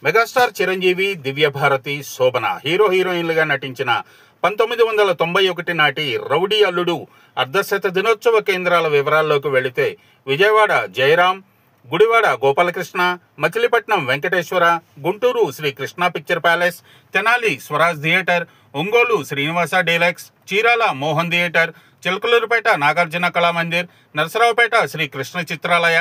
Megastar Chiranjeevi, Divya Bharati, శోభన hero హీరోయిన్లుగా నటించిన 1991 నాటి రౌడీ అల్లుడు అర్ధశత దినోత్సవ కేంద్రాల వివరాల్లోకి వెళితే Vijayawada Jayaram, Gudivada Gopalakrishna, Machilipatnam Venkateswara, Guntur Shri Krishna picture palace, Tenali Swaraj theatre, Ongole Srinivasa deluxe, Chirala Mohan theatre, Chilakaluripet Nagarjuna Kalamandir, Narasaraopet Shri Krishna Chitralaya,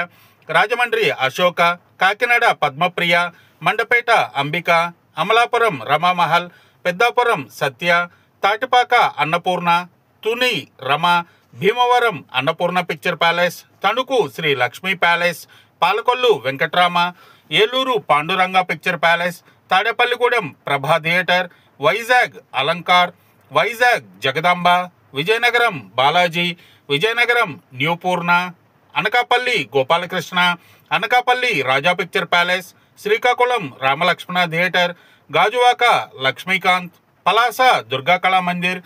Rajahmundry Ashoka, Kakinada Padmapriya, Mandapeta Ambika, Amalapuram Rama Mahal, Peddapuram సత్య, Tatipaka Annapurna, Tuni Rama, Bhimavaram Annapurna picture palace, Tanuku Shri Lakshmi palace, Palakollu Venkatrama, Eluru Panduranga picture palace, Tadepalligudem ప్రభా theatre, Vizag Alankar, Vizag Jagadamba, Vizianagaram Balaji, Vizianagaram న్యూపూర్ణ, Anakapalli Gopalakrishna, Anakapalli Raja picture palace, Srikakulam Ramalakshmana theatre, Gajuwaka Lakshmikanth, Palasa Durga Kalamandir,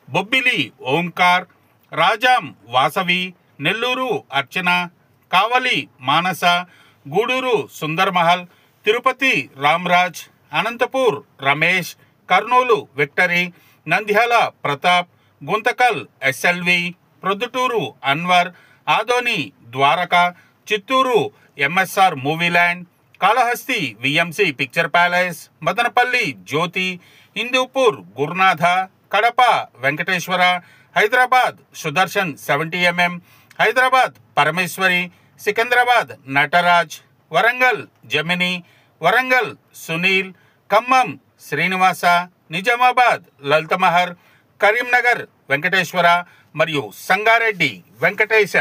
Bobbili Omkar, Rajam Vasavi, Nellore Archana, Kavali Manasa, Gudur Sundarmahal, Tirupati Ramraj, Anantapur Ramesh, Kurnool victory, Nandyal Pratap, Guntakal SLV, Proddatur Anwar, Adoni Dwaraka, Chittoor MSR movieland, Kalahasti VMC picture palace, Madanapalle Jyothi, Hindupur Gurunatha, Kadapa Venkateswara, Hyderabad Sudarshan 70mm, Hyderabad Parameswari, Secunderabad Nataraj, Warangal Jamini, Warangal Sunil, Khammam Srinivasa, Nizamabad Lalithamahal, Karimnagar Venkateswara మరియు సంగారెడ్డి వెంకటేశ.